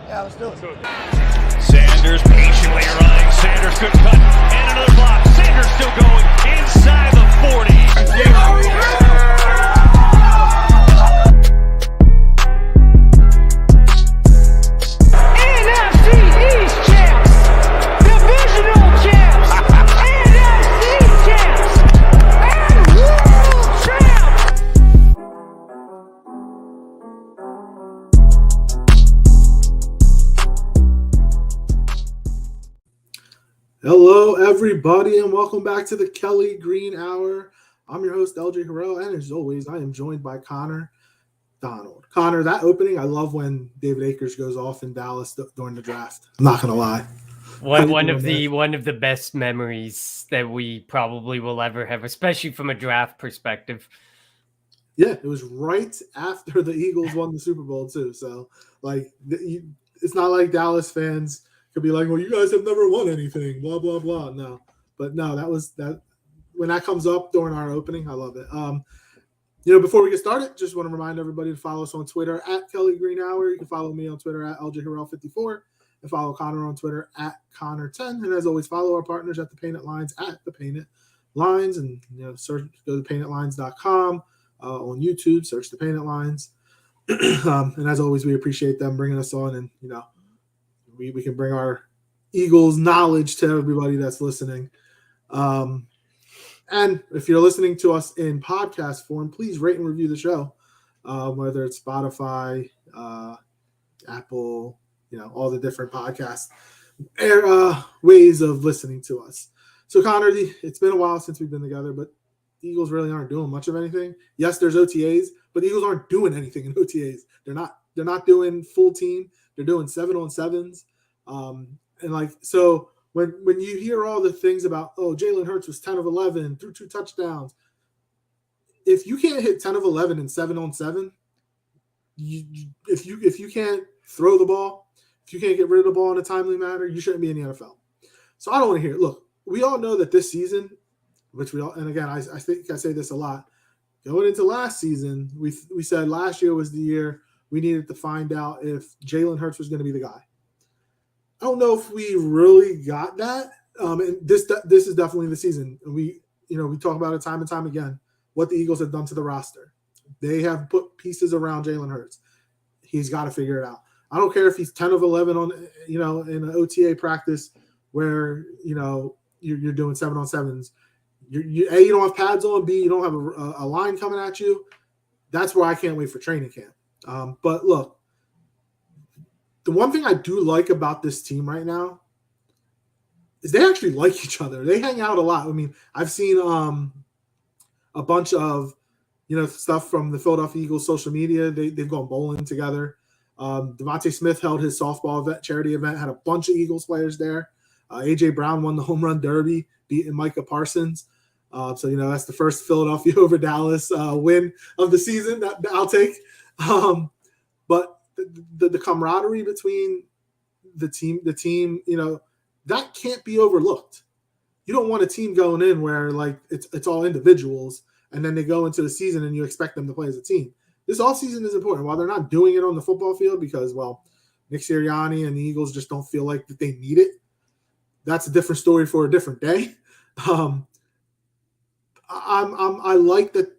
Yeah, let's do it. Sanders patiently running. Sanders good cut. And another block. Sanders still going inside the 40. NFC East champs. Divisional champs. NFC champs. And world champs. Hello, everybody, and welcome back to the Kelly Green Hour. I'm your host, LJ Harrell, and as always, I am joined by Connor Donald. Connor, that opening, I love when David Akers goes off in Dallas during the draft. I'm not going to lie. One of the best memories that we probably will ever have, especially from a draft perspective. Yeah, it was right after the Eagles won the Super Bowl, too. So, it's not like Dallas fans could be like, well, you guys have never won anything, blah, blah, blah. No. But no, that when that comes up during our opening, I love it. Before we get started, just want to remind everybody to follow us on Twitter at Kelly Green Hour. You can follow me on Twitter at LJHarrell54 and follow Connor on Twitter at Connor10. And as always, follow our partners at The Painted Lines at The Painted Lines. And, go to paintedlines.com. On YouTube, search The Painted Lines. And as always, we appreciate them bringing us on, and, we can bring our Eagles knowledge to everybody that's listening. And if you're listening to us in podcast form, please rate and review the show, whether it's Spotify, Apple, all the different podcast ways of listening to us. So, Connor, it's been a while since we've been together, but the Eagles really aren't doing much of anything. Yes, there's OTAs, but the Eagles aren't doing anything in OTAs. They're not doing full team. They're doing 7-on-7s. So when you hear all the things about, Jalen Hurts was 10 of 11, threw 2 touchdowns. If you can't hit 10 of 11 in 7-on-7, if you can't throw the ball, if you can't get rid of the ball in a timely manner, you shouldn't be in the NFL. So I don't want to hear it. Look, we all know that this season, and again, I think I say this a lot, going into last season, we said last year was the year we needed to find out if Jalen Hurts was going to be the guy. I don't know if we really got that. And this is definitely the season. And we talk about it time and time again, what the Eagles have done to the roster. They have put pieces around Jalen Hurts. He's got to figure it out. I don't care if he's 10 of 11 on, in an OTA practice where, you're doing 7-on-7s. You don't have pads on. B, you don't have a line coming at you. That's where I can't wait for training camp. But look, the one thing I do like about this team right now is they actually like each other. They hang out a lot. I mean, I've seen a bunch of stuff from the Philadelphia Eagles social media. They've gone bowling together. Devonta Smith held his softball charity event, had a bunch of Eagles players there. AJ Brown won the home run derby, beating Micah Parsons. So that's the first Philadelphia over Dallas win of the season. That I'll take. But the camaraderie between the team, that can't be overlooked. You don't want a team going in where it's all individuals, and then they go into the season and you expect them to play as a team. This offseason is important. While they're not doing it on the football field because, Nick Sirianni and the Eagles just don't feel like that they need it. That's a different story for a different day. I like that.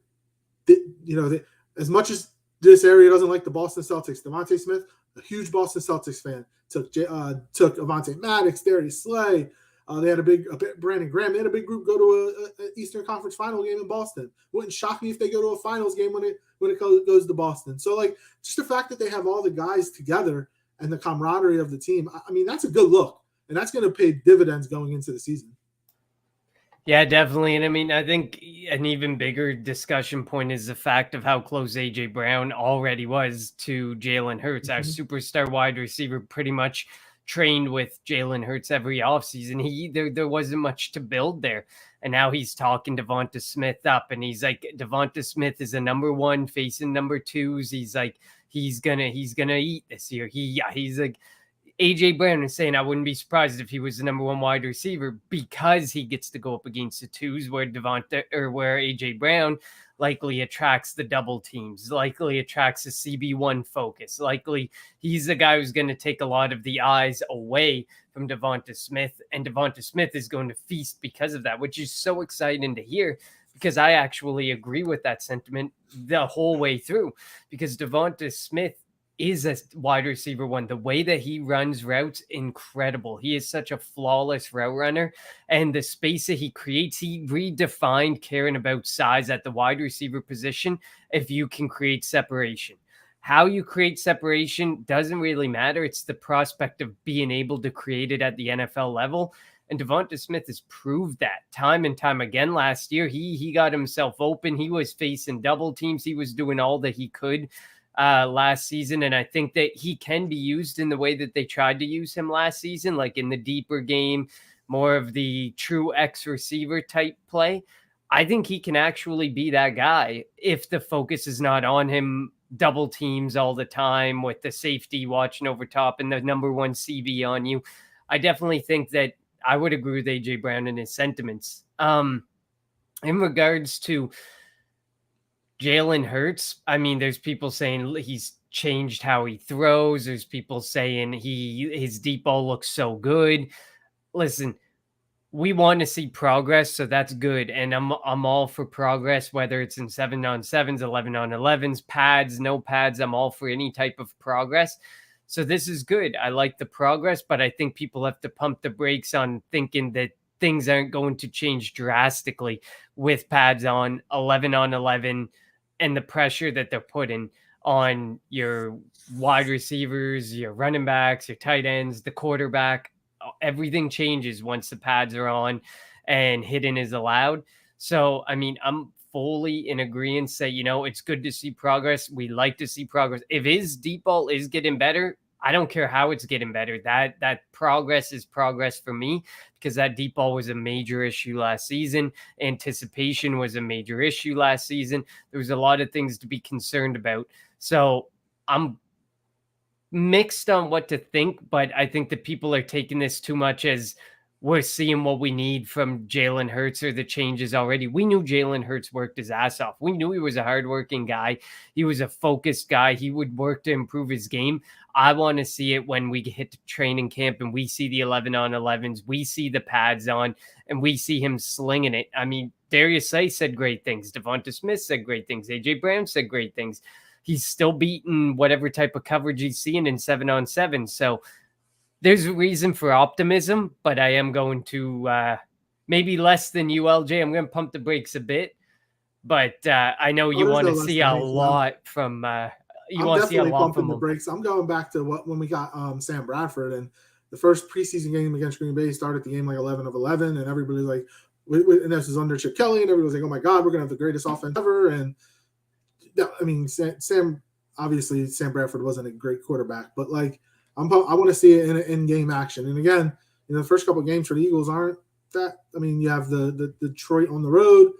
As much as this area doesn't like the Boston Celtics, Devonta Smith, a huge Boston Celtics fan, took Avonte Maddox, Darius Slay. They had a big Brandon Graham. They had a big group go to a Eastern Conference final game in Boston. Wouldn't shock me if they go to a finals game when it goes to Boston. So just the fact that they have all the guys together and the camaraderie of the team, I mean, that's a good look, and that's going to pay dividends going into the season. Yeah, definitely. And I mean, I think an even bigger discussion point is the fact of how close AJ Brown already was to Jalen Hurts, our superstar wide receiver, pretty much trained with Jalen Hurts every offseason. There wasn't much to build there. And now he's talking Devonta Smith up, and he's like, Devonta Smith is a number 1 facing number 2s. He's like, he's gonna eat this year. He's like, AJ Brown is saying I wouldn't be surprised if he was the number 1 wide receiver because he gets to go up against the 2s where AJ Brown, likely attracts the double teams, likely attracts a CB1 focus, likely he's the guy who's going to take a lot of the eyes away from Devonta Smith, and Devonta Smith is going to feast because of that, which is so exciting to hear, because I actually agree with that sentiment the whole way through, because Devonta Smith is a wide receiver one. The way that he runs routes, incredible. He is such a flawless route runner, and the space that he creates, he redefined caring about size at the wide receiver position. If you can create separation, how you create separation doesn't really matter. It's the prospect of being able to create it at the NFL level. And Devonta Smith has proved that time and time again. Last year, he got himself open. He was facing double teams. He was doing all that he could last season. And I think that he can be used in the way that they tried to use him last season, like in the deeper game, more of the true X receiver type play. I think he can actually be that guy if the focus is not on him double teams all the time with the safety watching over top and the number one CB on you. I definitely think that I would agree with AJ Brown and his sentiments. In regards to Jalen Hurts, I mean, there's people saying he's changed how he throws. There's people saying his deep ball looks so good. Listen, we want to see progress, so that's good. And I'm all for progress, whether it's in 7-on-7s, 11-on-11s, pads, no pads. I'm all for any type of progress. So this is good. I like the progress, but I think people have to pump the brakes on thinking that things aren't going to change drastically with pads on, 11-on-11, and the pressure that they're putting on your wide receivers, your running backs, your tight ends, the quarterback. Everything changes once the pads are on and hitting is allowed. So, I mean, I'm fully in agreement. Say, it's good to see progress. We like to see progress. If his deep ball is getting better, I don't care how it's getting better. That progress is progress for me, because that deep ball was a major issue last season. Anticipation was a major issue last season. There was a lot of things to be concerned about. So I'm mixed on what to think, but I think that people are taking this too much as we're seeing what we need from Jalen Hurts or the changes already. We knew Jalen Hurts worked his ass off. We knew he was a hardworking guy. He was a focused guy. He would work to improve his game. I want to see it when we hit the training camp and we see the 11-on-11s, we see the pads on, and we see him slinging it. I mean, Darius Slay said great things. Devonta Smith said great things. AJ Brown said great things. He's still beating whatever type of coverage he's seeing in 7-on-7. So there's a reason for optimism, but I am going to maybe less than you, LJ. I'm going to pump the brakes a bit, but I know you want to see a lot from. You want to see a lot from the brakes. I'm going back to when we got Sam Bradford, and the first preseason game against Green Bay started the game like 11-of-11, and everybody was like, and this is under Chip Kelly, and everybody was like, oh my God, we're going to have the greatest offense ever. And I mean, Sam Bradford wasn't a great quarterback, but like, I want to see it in game action. And again, the first couple of games for the Eagles aren't that. I mean, you have the Detroit on the road,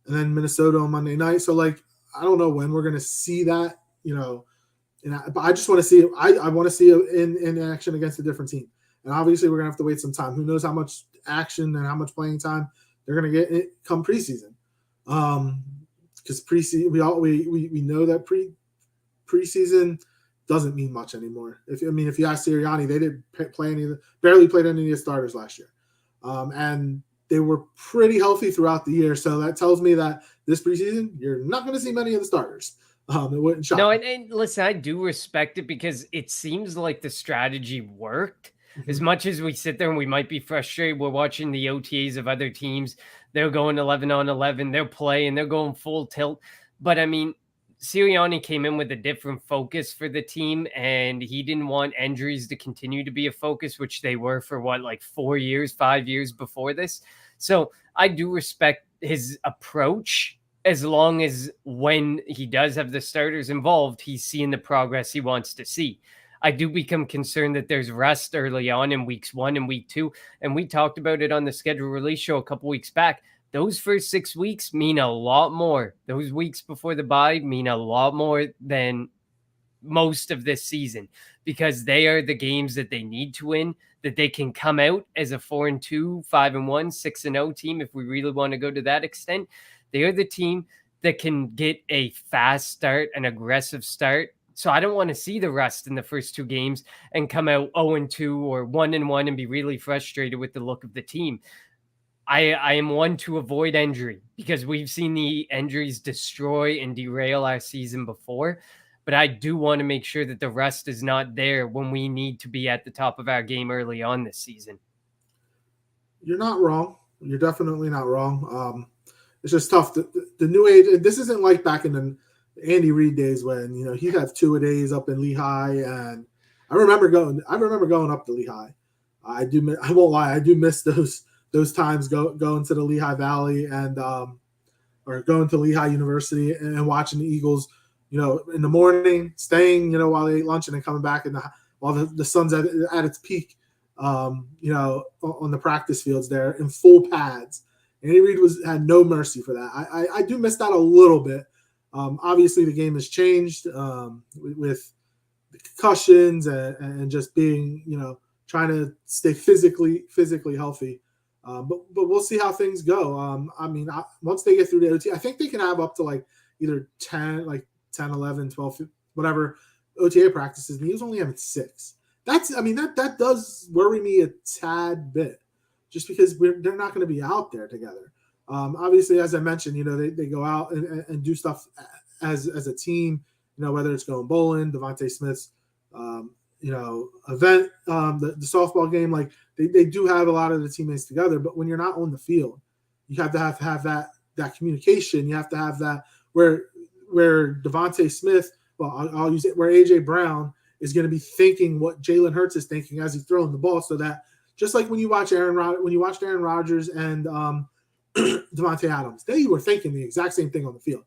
and then Minnesota on Monday night. So like, I don't know when we're going to see that. But I just want to see it. I want to see it in action against a different team. And obviously, we're gonna have to wait some time. Who knows how much action and how much playing time they're gonna get come preseason? Because preseason, we know that preseason doesn't mean much anymore. If you ask Sirianni, they didn't barely played any of the starters last year, and they were pretty healthy throughout the year. So that tells me that this preseason, you're not going to see many of the starters. It wouldn't shock. No, and listen, I do respect it, because it seems like the strategy worked. Mm-hmm. As much as we sit there and we might be frustrated, we're watching the OTAs of other teams. They're going 11-on-11. They're playing. They're going full tilt. But, I mean, Sirianni came in with a different focus for the team, and he didn't want injuries to continue to be a focus, which they were for 5 years before this. So I do respect his approach, as long as when he does have the starters involved, he's seeing the progress he wants to see. I do become concerned that there's rest early on in weeks 1 and week 2. And we talked about it on the schedule release show a couple weeks back. Those first 6 weeks mean a lot more. Those weeks before the bye mean a lot more than most of this season, because they are the games that they need to win, that they can come out as a 4-2, 5-1, 6-0 team if we really want to go to that extent. They are the team that can get a fast start, an aggressive start. So I don't want to see the rust in the first 2 games and come out 0-2 or 1-1 and be really frustrated with the look of the team. I am one to avoid injury because we've seen the injuries destroy and derail our season before. But I do want to make sure that the rust is not there when we need to be at the top of our game early on this season. You're not wrong. You're definitely not wrong. It's just tough. The new age, this isn't like back in the Andy Reid days when, you know, he'd have 2-a-days up in Lehigh. And I remember going up to Lehigh. I won't lie. I do miss those times going to the Lehigh Valley and or going to Lehigh University and watching the Eagles, you know, in the morning, staying, you know, while they ate lunch and then coming back while the sun's at its peak, you know, on the practice fields there in full pads. Andy Reid had no mercy for that. I do miss that a little bit. Obviously, the game has changed with the concussions and just being, you know, trying to stay physically healthy. But we'll see how things go. I mean, once they get through the OTA, I think they can have up to like either 10, 11, 12, whatever OTA practices. And he was only having 6. That does worry me a tad bit, just because they're not going to be out there together. Obviously, as I mentioned, you know, they go out and do stuff as a team, you know, whether it's going bowling, Devonta Smith's, you know, event, the softball game, like they do have a lot of the teammates together. But when you're not on the field, you have to have that communication. You have to have that where Devonta Smith, well, I'll use it, where AJ Brown is going to be thinking what Jalen Hurts is thinking as he's throwing the ball, so that just like when you watched Aaron Rodgers and Devontae Adams, they were thinking the exact same thing on the field.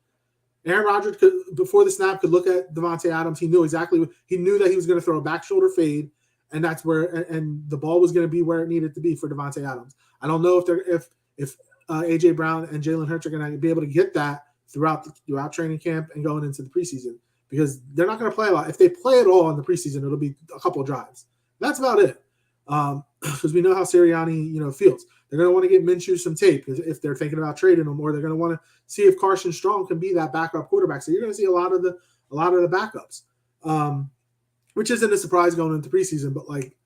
Aaron Rodgers before the snap could look at Devontae Adams. He knew he knew that he was going to throw a back shoulder fade, and that's where and the ball was going to be where it needed to be for Devontae Adams. I don't know if AJ Brown and Jalen Hurts are going to be able to get that throughout training camp and going into the preseason, because they're not going to play a lot. If they play at all in the preseason, it'll be a couple of drives. That's about it. Because we know how Sirianni, you know, feels. They're going to want to get Minshew some tape if they're thinking about trading him, or they're going to want to see if Carson Strong can be that backup quarterback. So you're going to see a lot of the backups, which isn't a surprise going into preseason. But like,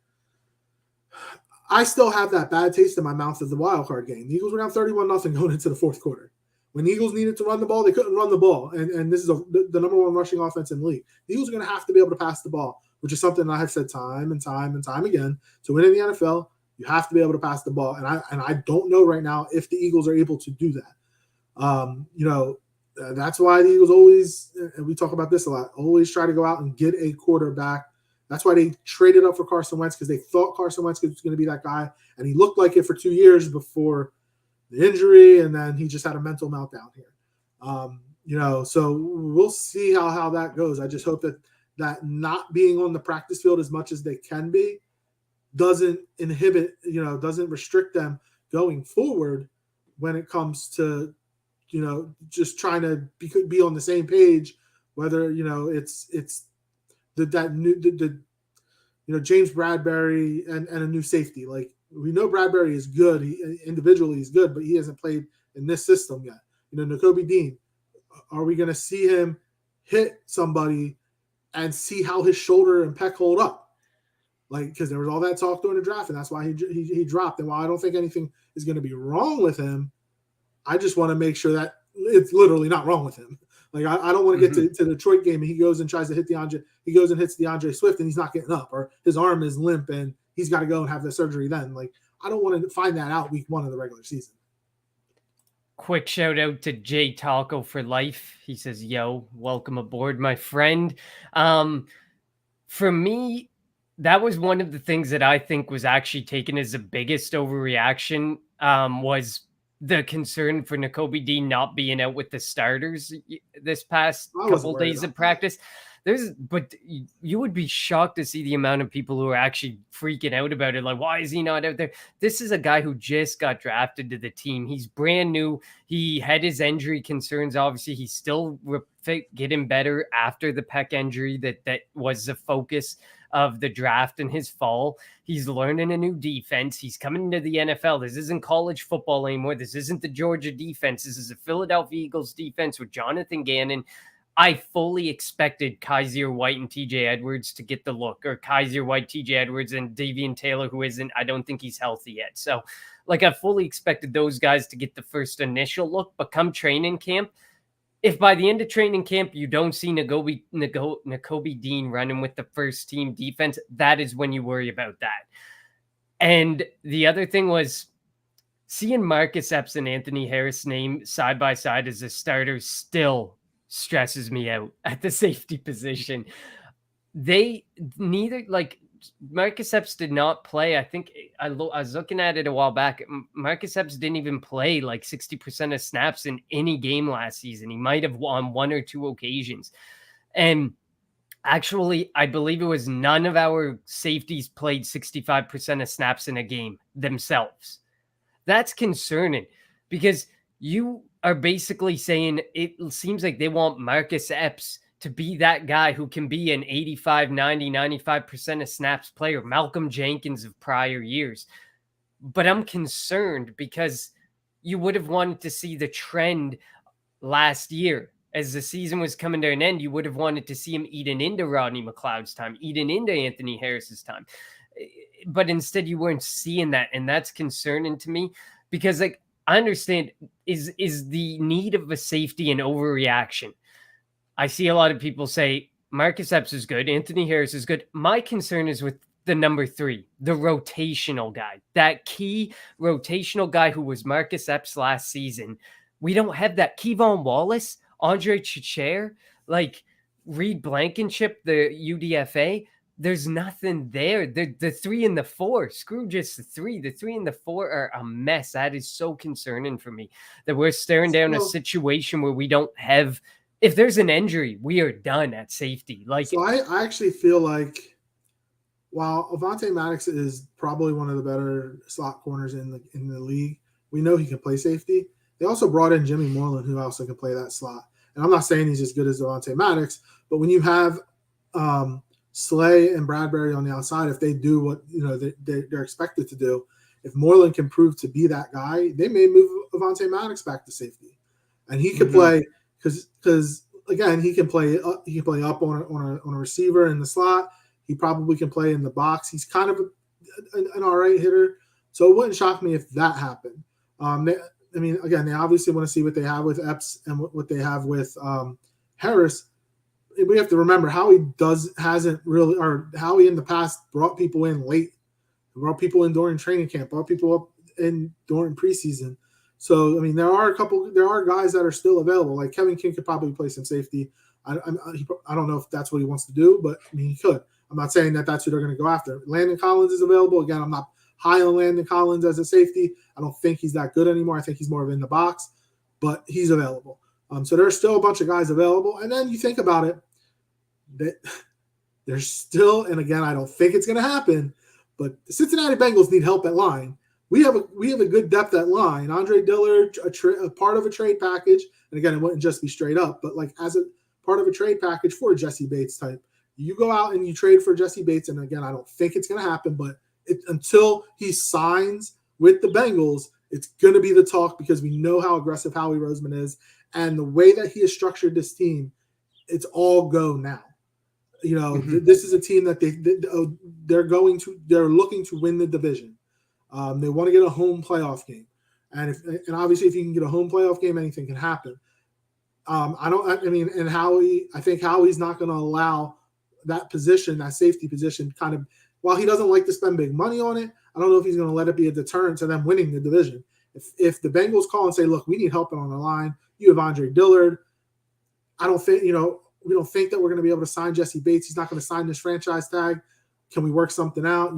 I still have that bad taste in my mouth of the wild card game. The Eagles were down 31-0 going into the fourth quarter. When the Eagles needed to run the ball, they couldn't run the ball, and this is the number 1 rushing offense in the league. The Eagles are going to have to be able to pass the ball, which is something I have said time and time again. To win in the NFL, you have to be able to pass the ball, and I don't know right now if the Eagles are able to do that. You know, that's why the Eagles always, and we talk about this a lot, always try to go out and get a quarterback. That's why they traded up for Carson Wentz, because they thought Carson Wentz was going to be that guy, and he looked like it for 2 years before the injury, and then he just had a mental meltdown here. You know, so we'll see how that goes. I just hope that not being on the practice field as much as they can be doesn't inhibit, you know, doesn't restrict them going forward when it comes to, you know, just trying to be on the same page, whether, you know, it's the you know, James Bradbury and a new safety. Like, we know Bradbury is good. Individually he's good, but he hasn't played in this system yet. You know, Nakobe Dean, are we going to see him hit somebody and see how his shoulder and pec hold up? Like, because there was all that talk during the draft, and that's why he dropped. And while I don't think anything is going to be wrong with him, I just want to make sure that it's literally not wrong with him. Like, I don't want to get to the Detroit game and he goes and tries to hit he goes and hits DeAndre Swift and he's not getting up, or his arm is limp and he's got to go and have the surgery then. Like, I don't want to find that out week 1 of the regular season. Quick shout out to Jay Taco for life. He says, yo, welcome aboard, my friend. For me, that was one of the things that I think was actually taken as the biggest overreaction, was the concern for Nakobe Dean not being out with the starters this past couple days of practice. But you would be shocked to see the amount of people who are actually freaking out about it. Like, why is he not out there? This is a guy who just got drafted to the team. He's brand new. He had his injury concerns. Obviously, he's still getting better after the pec injury that was the focus of the draft in his fall. He's learning a new defense. He's coming into the NFL. This isn't college football anymore. This isn't the Georgia defense. This is the Philadelphia Eagles defense with Jonathan Gannon. I fully expected Kaiser White and TJ Edwards to get the look, or Kaiser White, TJ Edwards, and Davian Taylor, who isn't. I don't think he's healthy yet. So, I fully expected those guys to get the first initial look. But come training camp, if by the end of training camp you don't see Nakobe Dean running with the first team defense, that is when you worry about that. And the other thing was seeing Marcus Epps and Anthony Harris named side by side as a starter still stresses me out at the safety position. Marcus Epps did not play. I think I was looking at it a while back. Marcus Epps didn't even play 60% of snaps in any game last season. He might have on one or two occasions. And actually, I believe it was none of our safeties played 65% of snaps in a game themselves. That's concerning because you are basically saying it seems like they want Marcus Epps to be that guy who can be an 85, 90, 95% of snaps player, Malcolm Jenkins of prior years. But I'm concerned because you would have wanted to see the trend last year. As the season was coming to an end, you would have wanted to see him eating into Rodney McLeod's time, eating into Anthony Harris's time. But instead, you weren't seeing that. And that's concerning to me because, I understand is the need of a safety an overreaction. I see a lot of people say Marcus Epps is good, Anthony Harris is good. My concern is with the number 3, the rotational guy, that key rotational guy who was Marcus Epps last season. We don't have that. Kevon Wallace, Andre Chichare, Reed Blankenship, the UDFA. There's nothing there. The 3 and the 4, screw just the 3. The 3 and the 4 are a mess. That is so concerning for me that we're staring down a situation where we don't have. If there's an injury, we are done at safety. So I actually feel like while Avonte Maddox is probably one of the better slot corners in the league, we know he can play safety. They also brought in Jimmy Moreland, who also can play that slot. And I'm not saying he's as good as Avonte Maddox, but when you have Slay and Bradbury on the outside, if they do what they're expected to do, if Moreland can prove to be that guy, they may move Avonte Maddox back to safety, and he could play because again he can play up on a receiver in the slot. He probably can play in the box. He's kind of an all right hitter, so it wouldn't shock me if that happened. They obviously want to see what they have with Epps and what they have with Harris. We have to remember Howie hasn't really, or Howie in the past brought people in late, brought people in during training camp, brought people up in during preseason. So there are guys that are still available. Like Kevin King could probably play some safety. I don't know if that's what he wants to do, but he could. I'm not saying that that's who they're going to go after. Landon Collins is available. Again, I'm not high on Landon Collins as a safety. I don't think he's that good anymore. I think he's more of in the box, but he's available. So there's still a bunch of guys available. And then you think about it, that there's still, and again, I don't think it's going to happen, but the Cincinnati Bengals need help at line. We have a good depth at line. Andre Dillard, a part of a trade package, and again, it wouldn't just be straight up, but as a part of a trade package for Jesse Bates type. You go out and you trade for Jesse Bates, and again, I don't think it's going to happen, but until he signs with the Bengals, it's going to be the talk because we know how aggressive Howie Roseman is, and the way that he has structured this team, it's all go now. This is a team that they're looking to win the division. They want to get a home playoff game, and obviously if you can get a home playoff game, anything can happen. I think Howie's not going to allow that position, that safety position, kind of, while he doesn't like to spend big money on it, I don't know if he's going to let it be a deterrent to them winning the division. If the Bengals call and say, look, we need help on the line, you have Andre Dillard, I don't think, we don't think that we're going to be able to sign Jesse Bates. He's not going to sign this franchise tag. Can we work something out?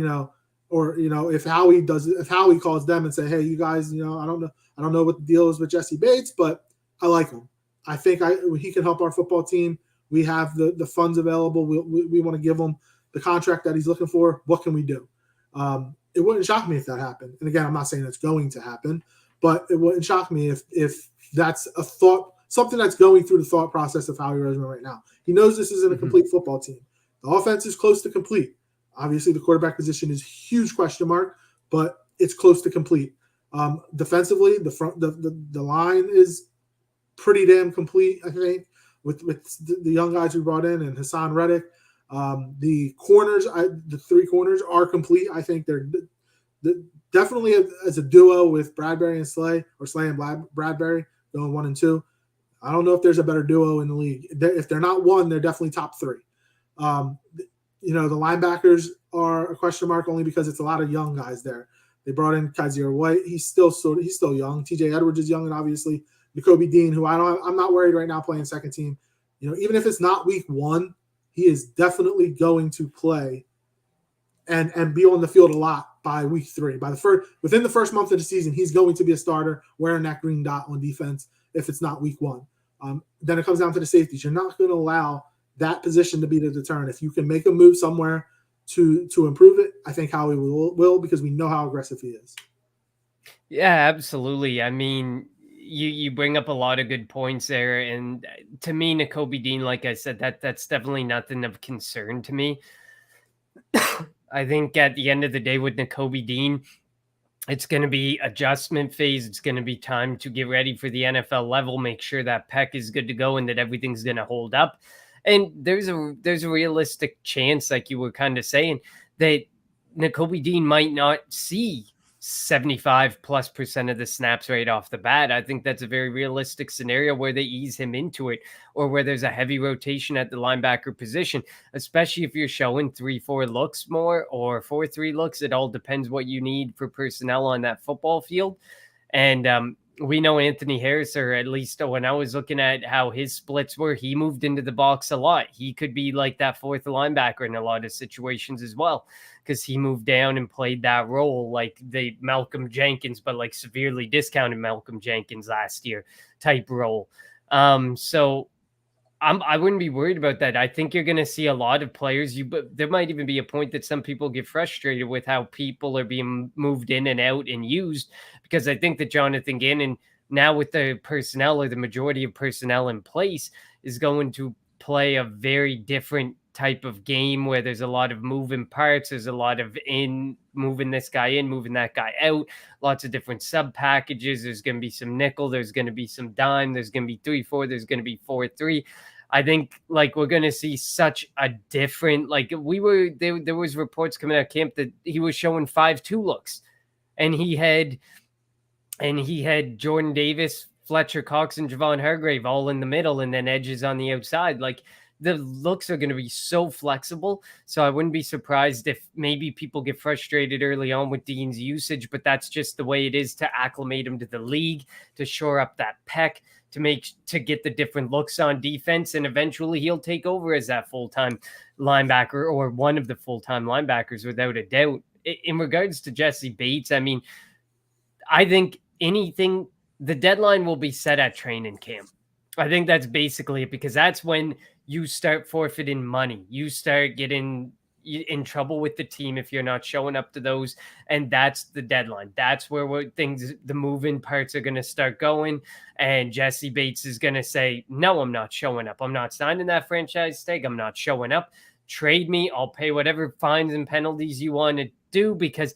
If Howie calls them and say, hey, you guys, I don't know what the deal is with Jesse Bates, but I like him. I think he can help our football team We have the funds available. We want to give him the contract that he's looking for. What can we do? It wouldn't shock me if that happened. And again, I'm not saying it's going to happen, but it wouldn't shock me if that's a thought, something that's going through the thought process of Howie Roseman right now. He knows this isn't a complete football team. The offense is close to complete. Obviously, the quarterback position is a huge question mark, but it's close to complete. Defensively, the line is pretty damn complete, I think, with the young guys we brought in and Hassan Reddick. The corners, the three corners are complete. I think they're definitely as a duo with Bradbury and Slay, or Slay and Bradbury going 1 and 2. I don't know if there's a better duo in the league. If they're not one, they're definitely top 3. The linebackers are a question mark only because it's a lot of young guys there. They brought in Kaiser White. He's still young. TJ Edwards is young, and obviously Nakobe Dean, who I'm not worried right now playing second team. Even if it's not week 1, he is definitely going to play and be on the field a lot by week 3. Within the first month of the season, he's going to be a starter wearing that green dot on defense if it's not week 1. Then it comes down to the safeties. You're not going to allow that position to be the deterrent. If you can make a move somewhere to improve it, I think Howie will, because we know how aggressive he is. Yeah, absolutely. I mean, you bring up a lot of good points there, and to me, Nakobe Dean, like I said, that's definitely nothing of concern to me. I think at the end of the day with Nakobe Dean, it's going to be adjustment phase. It's going to be time to get ready for the NFL level, make sure that pec is good to go and that everything's going to hold up. And there's a realistic chance, like you were kind of saying, that Nakobe Dean might not see 75+% of the snaps right off the bat. I think that's a very realistic scenario where they ease him into it, or where there's a heavy rotation at the linebacker position, especially if you're showing 3-4 looks more or 4-3 looks. It all depends what you need for personnel on that football field. And we know Anthony Harris, or at least when I was looking at how his splits were, he moved into the box a lot. He could be like that fourth linebacker in a lot of situations as well, because he moved down and played that role like the Malcolm Jenkins, but like severely discounted Malcolm Jenkins last year type role. So I wouldn't be worried about that. I think you're going to see a lot of players. But there might even be a point that some people get frustrated with how people are being moved in and out and used, because I think that Jonathan Gannon, now with the personnel, or the majority of personnel in place, is going to play a very different type of game where there's a lot of moving parts. There's a lot of moving this guy in, moving that guy out, lots of different sub packages. There's going to be some nickel. There's going to be some dime. There's going to be 3-4. There's going to be 4-3. I think we're going to see such a different, there was reports coming out of camp that he was showing 5-2 looks, and he had Jordan Davis, Fletcher Cox, and Javon Hargrave all in the middle, and then edges on the outside. The looks are going to be so flexible. So I wouldn't be surprised if maybe people get frustrated early on with Dean's usage, but that's just the way it is to acclimate him to the league, to shore up that pec, to get the different looks on defense. And eventually he'll take over as that full-time linebacker, or one of the full-time linebackers, without a doubt. In regards to Jesse Bates, I mean, I think the deadline will be set at training camp. I think that's basically it, because that's when you start forfeiting money. You start getting in trouble with the team if you're not showing up to those. And that's the deadline. That's where the moving parts are going to start going. And Jesse Bates is going to say, no, I'm not showing up. I'm not signing that franchise tag. I'm not showing up. Trade me. I'll pay whatever fines and penalties you want to do, because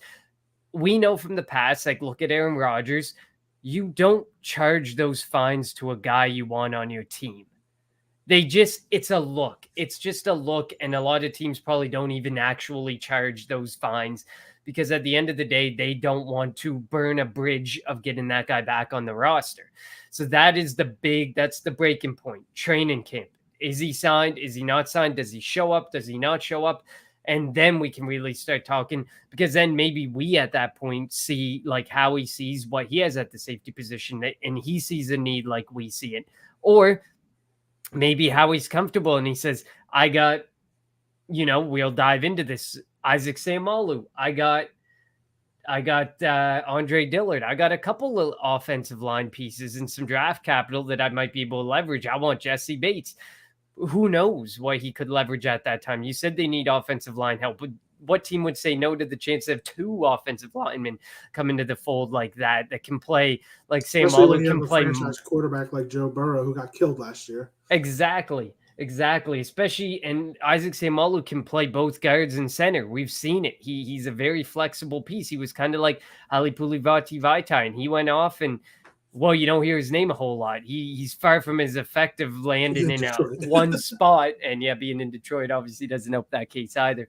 we know from the past, look at Aaron Rodgers. You don't charge those fines to a guy you want on your team. It's a look. It's just a look. And a lot of teams probably don't even actually charge those fines, because at the end of the day, they don't want to burn a bridge of getting that guy back on the roster. So that's the breaking point. Training camp. Is he signed? Is he not signed? Does he show up? Does he not show up? And then we can really start talking, because then maybe we at that point see how he sees what he has at the safety position, and he sees a need like we see it. Or maybe how he's comfortable and he says, we'll dive into this. Isaac Seumalo. I got Andre Dillard. I got a couple of offensive line pieces and some draft capital that I might be able to leverage. I want Jesse Bates. who knows what he could leverage at that time. You said they need offensive line help, but what team would say no to the chance of 2 offensive linemen come into the fold like that can play, like Sam Malu can play. Franchise quarterback like Joe Burrow, who got killed last year. Exactly. Especially, and Isaac Seumalo can play both guards and center. We've seen it. He's a very flexible piece. He was kind of like Halipulivati Vaitai, and he went off and, well, you don't hear his name a whole lot. He's far from as effective landing in one spot. And yeah, being in Detroit obviously doesn't help that case either.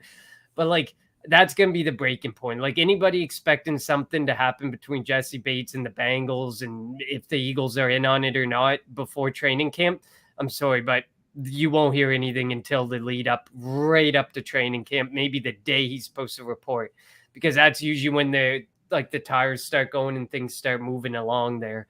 But like, that's going to be the breaking point. Like, anybody expecting something to happen between Jesse Bates and the Bengals, and if the Eagles are in on it or not before training camp, I'm sorry, but you won't hear anything until the lead up, right up to training camp, maybe the day he's supposed to report, because that's usually when the tires start going and things start moving along there.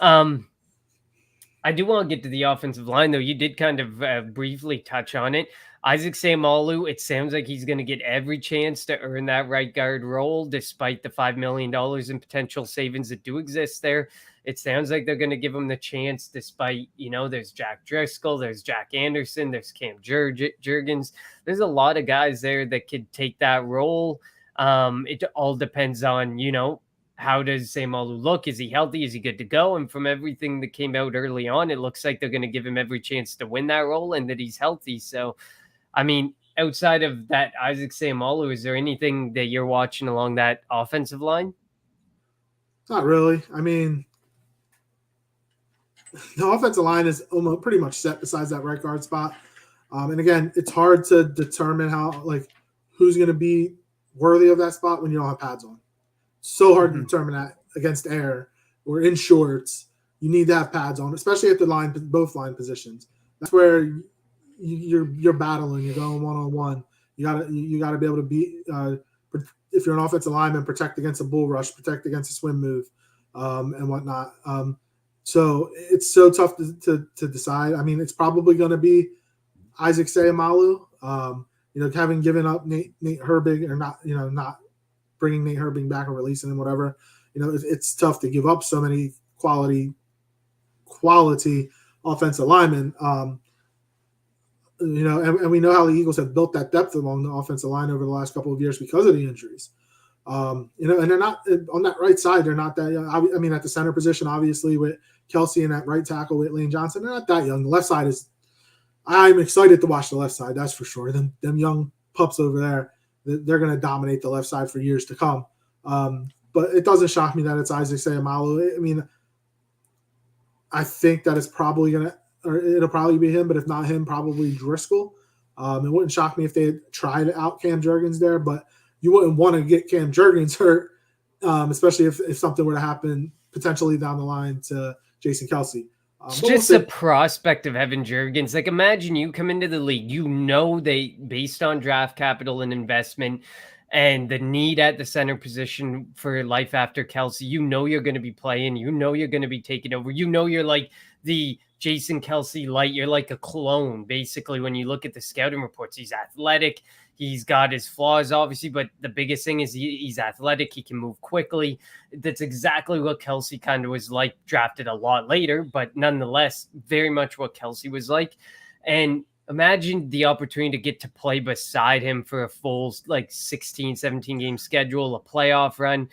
I do want to get to the offensive line, though. You did kind of briefly touch on it. Isaac Seumalo, it sounds like he's going to get every chance to earn that right guard role, despite the $5 million in potential savings that do exist there. It sounds like they're going to give him the chance, despite, there's Jack Driscoll, there's Jack Anderson, there's Cam Jurgens. There's a lot of guys there that could take that role. It all depends on, how does Seumalo look? Is he healthy? Is he good to go? And from everything that came out early on, it looks like they're going to give him every chance to win that role and that he's healthy. So, I mean, outside of that Isaac Seumalo, is there anything that you're watching along that offensive line? Not really. I mean, the offensive line is almost pretty much set besides that right guard spot. And again, it's hard to determine who's going to be worthy of that spot when you don't have pads on. So hard to determine that against air or in shorts. You need to have pads on, especially at the both line positions. That's where you're battling. You're going one-on-one. You gotta be able to be if you're an offensive lineman, protect against a bull rush, protect against a swim move, and whatnot. So it's so tough to decide. I mean, it's probably going to be Isaac Seumalo. Having given up Nate Herbig, or not bringing Nate Herbig back or releasing him, whatever. It's tough to give up so many quality offensive linemen. And we know how the Eagles have built that depth along the offensive line over the last couple of years because of the injuries. And they're not on that right side. They're not that young. I mean, at the center position, obviously with Kelsey and that right tackle with Lane Johnson, they're not that young. The left side is. I'm excited to watch the left side. That's for sure. Them young pups over there, they're going to dominate the left side for years to come. But it doesn't shock me that it's Isaac Seumalo. I mean, I think that it's probably it'll probably be him, but if not him, probably Driscoll. It wouldn't shock me if they had tried out Cam Jurgens there, but you wouldn't want to get Cam Jurgens hurt, especially if something were to happen potentially down the line to Jason Kelsey. Just the prospect of Evan Jurgens. Like, imagine you come into the league, they, based on draft capital and investment and the need at the center position for life after Kelsey, you're going to be playing, you're going to be taking over. You're like the Jason Kelsey light. You're like a clone, basically, when you look at the scouting reports. He's athletic. He's got his flaws, obviously, but the biggest thing is he's athletic. He can move quickly. That's exactly what Kelsey kind of was like, drafted a lot later, but nonetheless, very much what Kelsey was like. And imagine the opportunity to get to play beside him for a full 16, 17 game schedule, a playoff run.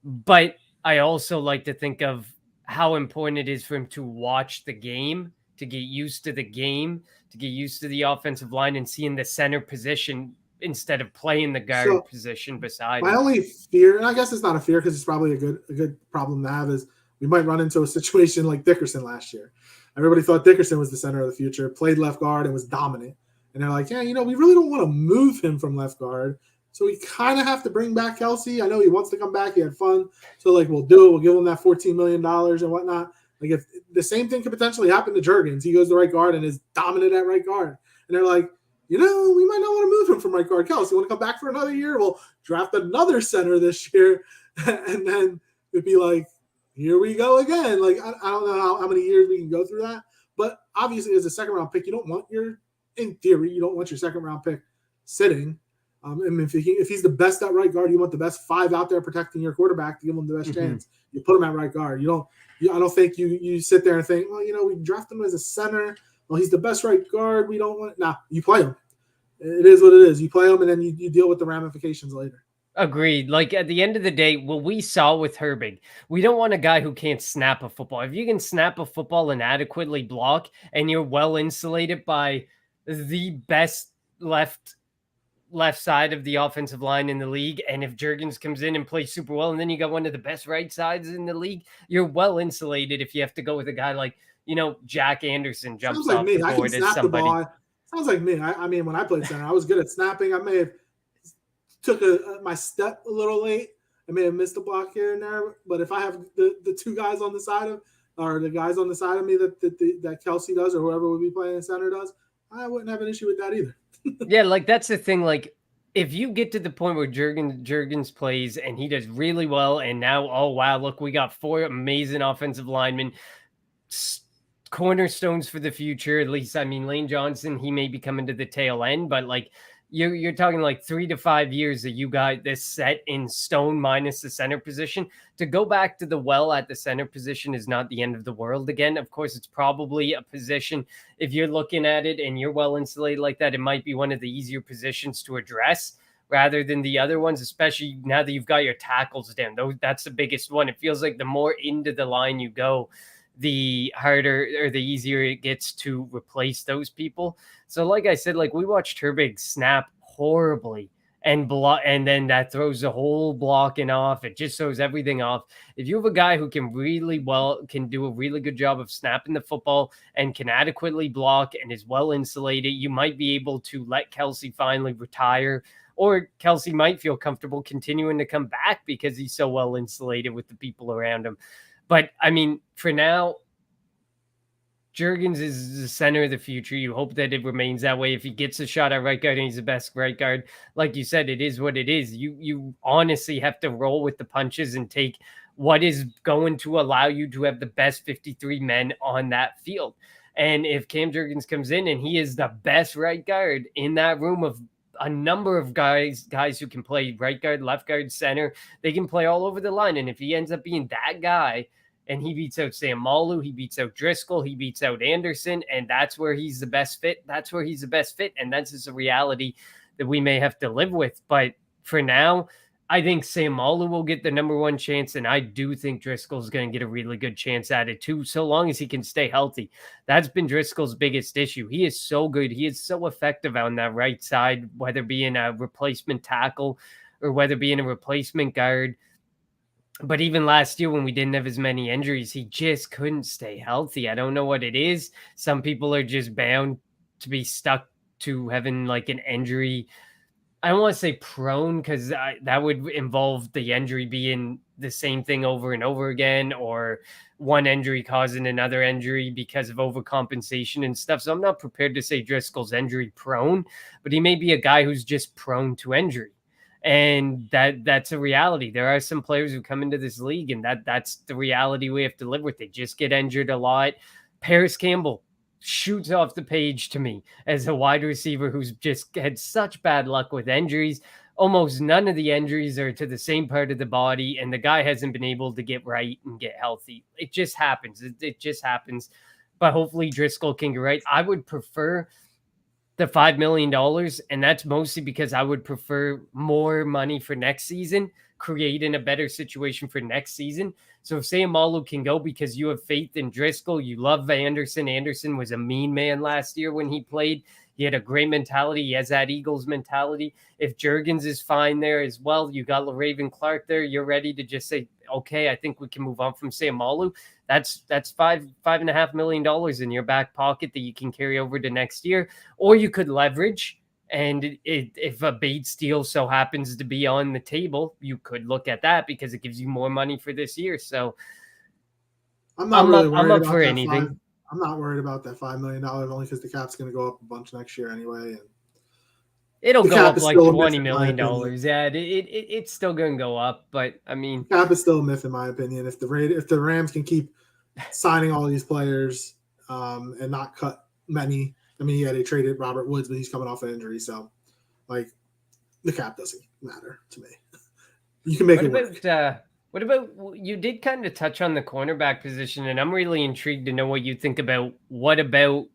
But I also like to think of how important it is for him to watch the game, to get used to the game, to get used to the offensive line and seeing the center position instead of playing the guard position beside my him. only fear, and I guess it's not a fear because it's probably a good problem to have, is we might run into a situation like Dickerson last year. Everybody thought Dickerson was the center of the future, played left guard and was dominant. And they're like, yeah, we really don't want to move him from left guard. So we kind of have to bring back Kelsey. I know he wants to come back. He had fun. So we'll do it. We'll give him that $14 million and whatnot. If the same thing could potentially happen to Jurgens, he goes to right guard and is dominant at right guard. And they're like, we might not want to move him from right guard. Kelsey, want to come back for another year? We'll draft another center this year. And then it'd be like, here we go again. I don't know how many years we can go through that. But obviously, as a second-round pick, in theory, you don't want your second-round pick sitting. And if he's the best at right guard, you want the best 5 out there protecting your quarterback to give him the best chance. You put him at right guard. I don't think you sit there and think, we draft him as a center. well, he's the best right guard. We don't want. Nah, you play him. It is what it is. You play him, and then you deal with the ramifications later. Agreed. Like at the end of the day, what we saw with Herbig, we don't want a guy who can't snap a football. If you can snap a football and adequately block, and you're well insulated by the best left side of the offensive line in the league, and if Juergens comes in and plays super well, and then you got one of the best right sides in the league, you're well insulated if you have to go with a guy like, Jack Anderson jumps off the board as somebody. Sounds like me. I mean, when I played center, I was good at snapping. I may have took my step a little late. I may have missed a block here and there. But if I have the two guys on the side of, or the guys on the side of me that Kelsey does, or whoever would be playing in center does, I wouldn't have an issue with that either. Yeah, like that's the thing. Like if you get to the point where Juergens plays and he does really well, and now, oh wow, look, we got 4 amazing offensive linemen, cornerstones for the future. At least, I mean, Lane Johnson, he may be coming to the tail end, but like you're talking like 3 to 5 years that you got this set in stone minus the center position. To go back to the well at the center position is not the end of the world again. Of course, it's probably a position, if you're looking at it and you're well insulated like that, it might be one of the easier positions to address rather than the other ones, especially now that you've got your tackles down. That's the biggest one. It feels like the more into the line you go, the harder or the easier it gets to replace those people. So like I said, like we watched Herbig snap horribly and then that throws the whole blocking off. It just throws everything off. If you have a guy who can do a really good job of snapping the football and can adequately block and is well insulated, you might be able to let Kelsey finally retire, or Kelsey might feel comfortable continuing to come back because he's so well insulated with the people around him. But, I mean, for now, Juergens is the center of the future. You hope that it remains that way. If he gets a shot at right guard and he's the best right guard, like you said, it is what it is. You honestly have to roll with the punches and take what is going to allow you to have the best 53 men on that field. And if Cam Juergens comes in and he is the best right guard in that room of a number of guys who can play right guard, left guard, center, they can play all over the line. And if he ends up being that guy, and he beats out Sam Malu, he beats out Driscoll, he beats out Anderson, and that's where he's the best fit. That's where he's the best fit, and that's just a reality that we may have to live with. But for now, I think Sam Malu will get the number 1 chance, and I do think Driscoll's going to get a really good chance at it too, so long as he can stay healthy. That's been Driscoll's biggest issue. He is so good. He is so effective on that right side, whether being a replacement tackle or whether being a replacement guard. But even last year when we didn't have as many injuries, he just couldn't stay healthy. I don't know what it is. Some people are just bound to be stuck to having like an injury. I don't want to say prone because that would involve the injury being the same thing over and over again, or one injury causing another injury because of overcompensation and stuff. So I'm not prepared to say Driscoll's injury prone, but he may be a guy who's just prone to injury. And that's a reality. There are some players who come into this league, and that's the reality we have to live with. They just get injured a lot. Paris Campbell shoots off the page to me as a wide receiver who's just had such bad luck with injuries. Almost none of the injuries are to the same part of the body, and the guy hasn't been able to get right and get healthy. It just happens. It just happens. But hopefully Driscoll can get right. I would prefer the $5 million, and that's mostly because I would prefer more money for next season, creating a better situation for next season. So if Sam Malu can go because you have faith in Driscoll, you love Anderson. Anderson was a mean man last year when he played. He had a great mentality. He has that Eagles mentality. If Juergens is fine there as well, you got LaRaven Clark there, you're ready to just say, okay, I think we can move on from Sam Malu. That's $5.5 million in your back pocket that you can carry over to next year. Or you could leverage, and if a Bates deal so happens to be on the table, you could look at that because it gives you more money for this year. So I'm up for anything. I'm not worried about that $5 million only because the cap's going to go up a bunch next year anyway. And it'll go up like $20 million. Yeah, it's still going to go up, but I mean, cap is still a myth in my opinion. If the Rams can keep signing all these players and not cut many. I mean, yeah, they traded Robert Woods, but he's coming off an injury, so like the cap doesn't matter to me. You can make it work. What about, you did kind of touch on the cornerback position, and I'm really intrigued to know what you think about what about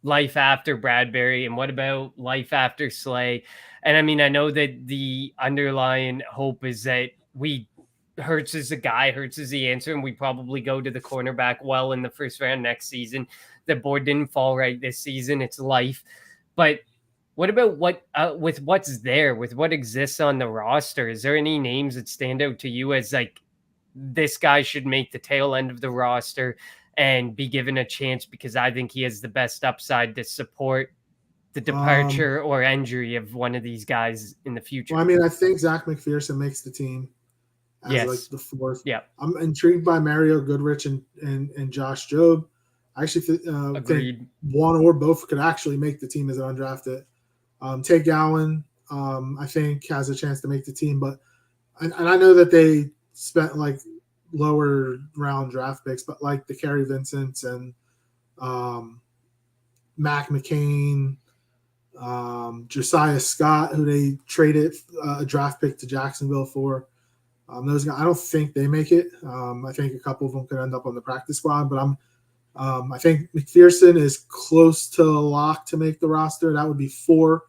life after Bradbury, and what about life after Slay? And I mean, I know that the underlying hope is that Hurts is the guy, Hurts is the answer, and we probably go to the cornerback well in the first round next season. The board didn't fall right this season. It's life. But what about with what's there, with what exists on the roster? Is there any names that stand out to you as like this guy should make the tail end of the roster and be given a chance because I think he has the best upside to support the departure or injury of one of these guys in the future? Well, I mean, I think Zach McPherson makes the team as like the fourth. Yeah. I'm intrigued by Mario Goodrich and Josh Jobe. I actually think one or both could actually make the team as an undrafted. Tate Gowan, I think, has a chance to make the team, but and I know that they spent like lower round draft picks, but like the Kerry Vincents and Mac McCain, Josiah Scott, who they traded a draft pick to Jacksonville for. Those guys, I don't think they make it. I think a couple of them could end up on the practice squad, but I think McPherson is close to a lock to make the roster. That would be 4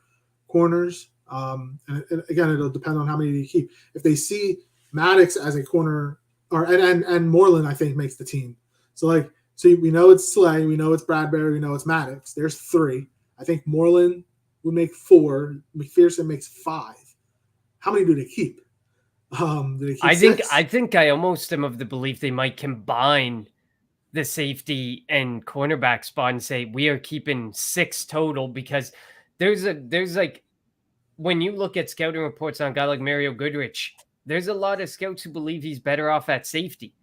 corners. And again, it'll depend on how many they keep. If they see Maddox as a corner, and Moreland, I think, makes the team. So we know it's Slay, we know it's Bradbury, we know it's Maddox. There's 3. I think Moreland would make 4. McPherson makes 5. How many do they keep? Do they keep 6? I think I almost am of the belief they might combine the safety and cornerback spot and say we are keeping 6 total, because there's like, when you look at scouting reports on a guy like Mario Goodrich, there's a lot of scouts who believe he's better off at safety.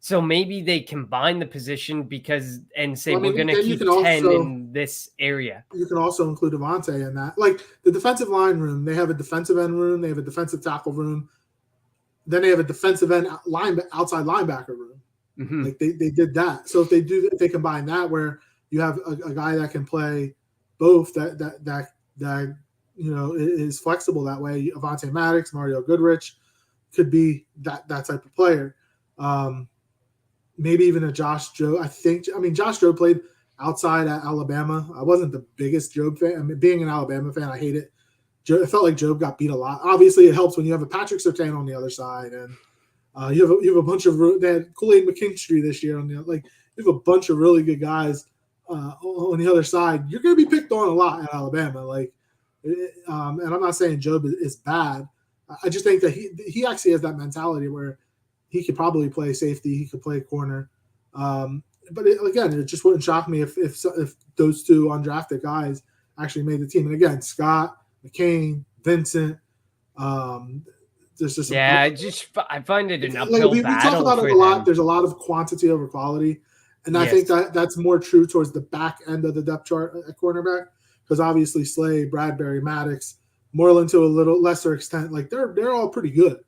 So maybe they combine the position and say, we're going to keep 10 in this area. You can also include Devonta in that. Like the defensive line room, they have a defensive end room, they have a defensive tackle room, then they have a defensive end outside linebacker room. Mm-hmm. Like they did that. So if they combine that, where you have a guy that can play both, that is flexible that way. Avonte Maddox, Mario Goodrich could be that type of player. Maybe even a Josh Jobe. Josh Jobe played outside at Alabama. I wasn't the biggest Jobe fan. I mean, being an Alabama fan, I hate it. It felt like Jobe got beat a lot. Obviously, it helps when you have a Patrick Surtain on the other side, and you have a bunch of they had Kool-Aid McKinstry this year you have a bunch of really good guys on the other side. You're going to be picked on a lot at Alabama. And I'm not saying Jobe is bad. I just think that he actually has that mentality where he could probably play safety, he could play corner. But it just wouldn't shock me if those 2 undrafted guys actually made the team. And again, Scott, McCain, Vincent. There's just I find it an uphill we talk about it a lot. There's a lot of quantity over quality, and I think that's more true towards the back end of the depth chart at cornerback, because obviously Slay, Bradbury, Maddox, Moreland to a little lesser extent, like they're all pretty good.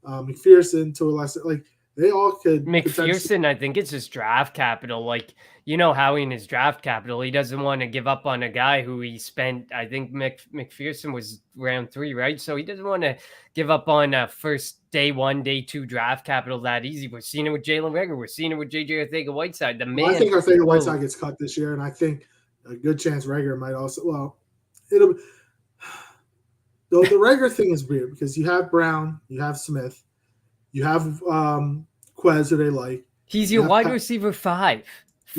McPherson to a lesser, like they all could. McPherson, I think it's his draft capital. Like, Howie in his draft capital, he doesn't want to give up on a guy who he spent. I think McPherson was round 3, right? So he doesn't want to give up on a first day 1, day 2 draft capital that easy. We're seeing it with Jalen Reagor. We're seeing it with JJ Arcega-Whiteside. I think Arcega-Whiteside gets cut this year, and I think a good chance Reagor might also. Well, it'll. The Reagor thing is weird because you have Brown, you have Smith, you have Quez, who they like. He's your wide receiver 5,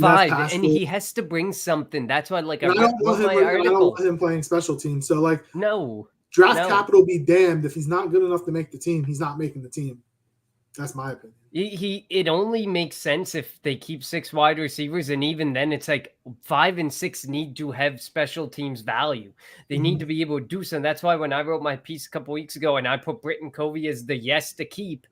and he has to bring something. That's why, I don't want him playing special teams. So, draft capital be damned. If he's not good enough to make the team, he's not making the team. That's my opinion. It only makes sense if they keep 6 wide receivers, and even then it's like 5 and 6 need to have special teams value. They need to be able to do something. That's why when I wrote my piece a couple weeks ago and I put Britton Covey as the yes to keep,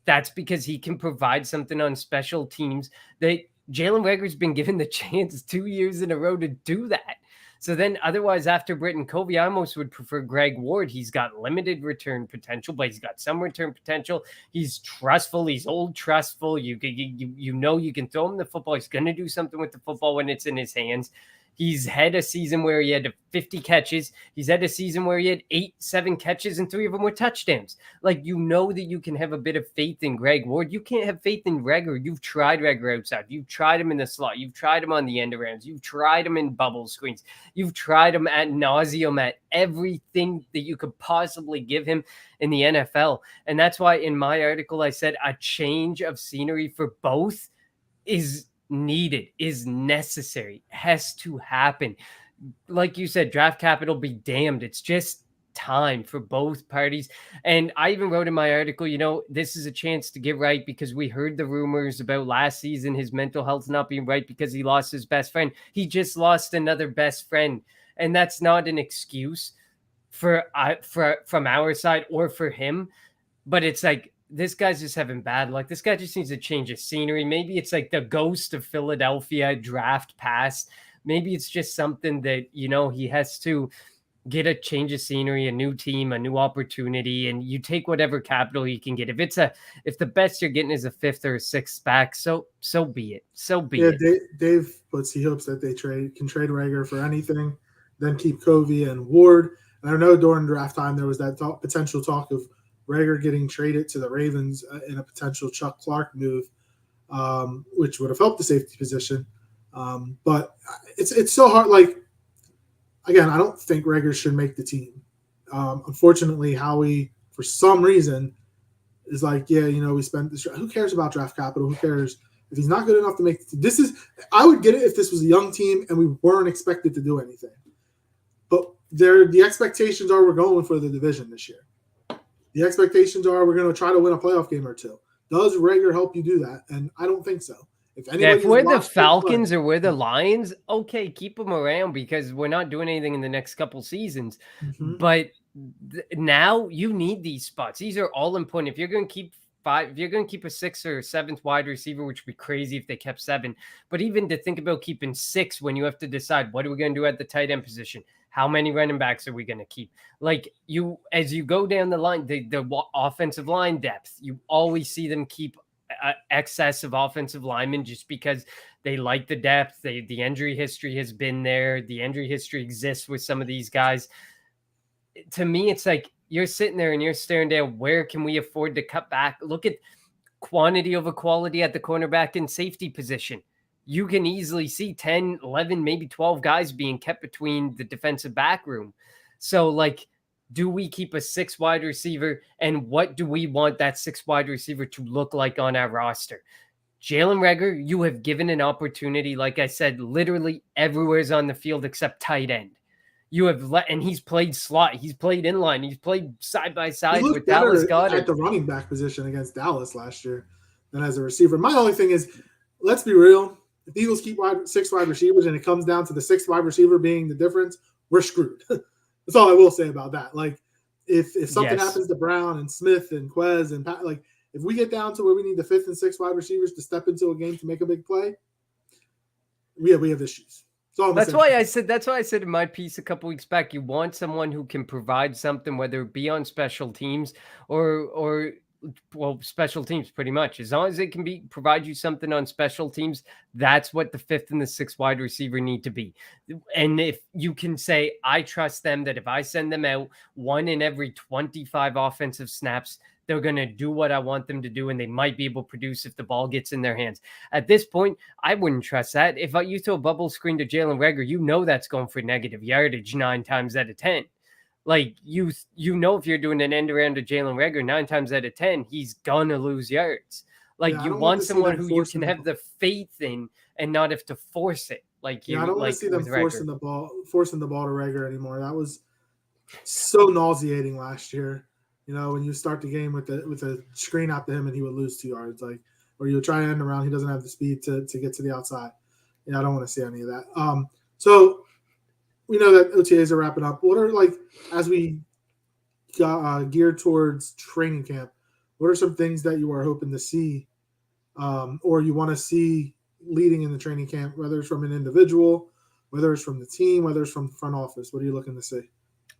that's because he can provide something on special teams. Jalen Reagor's been given the chance 2 years in a row to do that. So then otherwise, after Britton Covey, I almost would prefer Greg Ward. He's got limited return potential, but he's got some return potential. He's trustful. He's old trustful. You can throw him the football. He's going to do something with the football when it's in his hands. He's had a season where he had 50 catches. He's had a season where he had 7 catches and 3 of them were touchdowns. Like, you know that you can have a bit of faith in Greg Ward. You can't have faith in Reagor. You've tried Reagor outside. You've tried him in the slot. You've tried him on the end arounds. You've tried him in bubble screens. You've tried him ad nauseum at everything that you could possibly give him in the NFL. And that's why in my article I said a change of scenery for both is needed, is necessary, has to happen. Like you said, draft capital be damned. It's just time for both parties. And I even wrote in my article, this is a chance to get right, because we heard the rumors about last season, his mental health not being right because he lost his best friend. He just lost another best friend. And that's not an excuse from our side or for him. But it's like, this guy's just having bad luck. This guy just needs a change of scenery. Maybe it's like the ghost of Philadelphia draft pass. Maybe it's just something that, he has to get a change of scenery, a new team, a new opportunity, and you take whatever capital you can get. If the best you're getting is a 5th or a 6th back, so be it. So be it. Dave puts he hopes that they can trade Reagor for anything, then keep Covey and Ward. And I know during draft time there was that potential talk of Reagor getting traded to the Ravens in a potential Chuck Clark move, which would have helped the safety position. But it's so hard. Like, again, I don't think Reagor should make the team. Unfortunately, Howie, for some reason, is like, we spent this. Who cares about draft capital? Who cares if he's not good enough to make the team? I would get it if this was a young team and we weren't expected to do anything. But the expectations are we're going for the division this year. The expectations are we're going to try to win a playoff game or two. Does Reagor help you do that? And I don't think so. If we're the Falcons or we're the Lions, okay, keep them around because we're not doing anything in the next couple seasons. Mm-hmm. But now you need these spots. These are all important. If you're going to keep if you're going to keep a 6th or 7th wide receiver, which would be crazy if they kept 7, but even to think about keeping 6 when you have to decide what are we going to do at the tight end position? How many running backs are we going to keep? Like, as you go down the line, the offensive line depth, you always see them keep excess of offensive linemen just because they like the depth. The injury history has been there. The injury history exists with some of these guys. To me, it's like you're sitting there and you're staring down, where can we afford to cut back? Look at quantity over quality at the cornerback and safety position. You can easily see 10, 11, maybe 12 guys being kept between the defensive back room. So, like, do we keep a 6 wide receiver? And what do we want that 6 wide receiver to look like on our roster? Jalen Reagor, you have given an opportunity, like I said, literally everywhere's on the field except tight end. You have and he's played slot, he's played inline, he's played side by side with Dallas Goedert at the running back position against Dallas last year than as a receiver. My only thing is, let's be real. If the Eagles keep 6 wide receivers and it comes down to the 6th wide receiver being the difference, we're screwed. That's all I will say about that. Like, if something happens to Brown and Smith and Quez and Pat, like, if we get down to where we need the 5th and 6th wide receivers to step into a game to make a big play, we have issues. That's why I said in my piece a couple weeks back, you want someone who can provide something, whether it be on special teams or special teams, pretty much. As long as it can provide you something on special teams, that's what the 5th and the 6th wide receiver need to be. And if you can say, I trust them, that if I send them out 1 in every 25 offensive snaps, they're going to do what I want them to do, and they might be able to produce if the ball gets in their hands. At this point, I wouldn't trust that. If you throw a bubble screen to Jalen Reagor, that's going for negative yardage 9 times out of 10. Like, if you're doing an end around to Jalen Reagor 9 times out of 10, he's gonna lose yards. Like, you want someone who you can have the faith in and not have to force it. Like, I don't want to see them forcing the ball to Reagor anymore. That was so nauseating last year. When you start the game with a screen out to him and he would lose 2 yards, like, or you would try to end around, he doesn't have the speed to get to the outside. I don't want to see any of that. So we know that OTAs are wrapping up. What are, like, as we gear towards training camp, what are some things that you are hoping to see or you want to see leading in the training camp, whether it's from an individual, whether it's from the team, whether it's from the front office? What are you looking to see?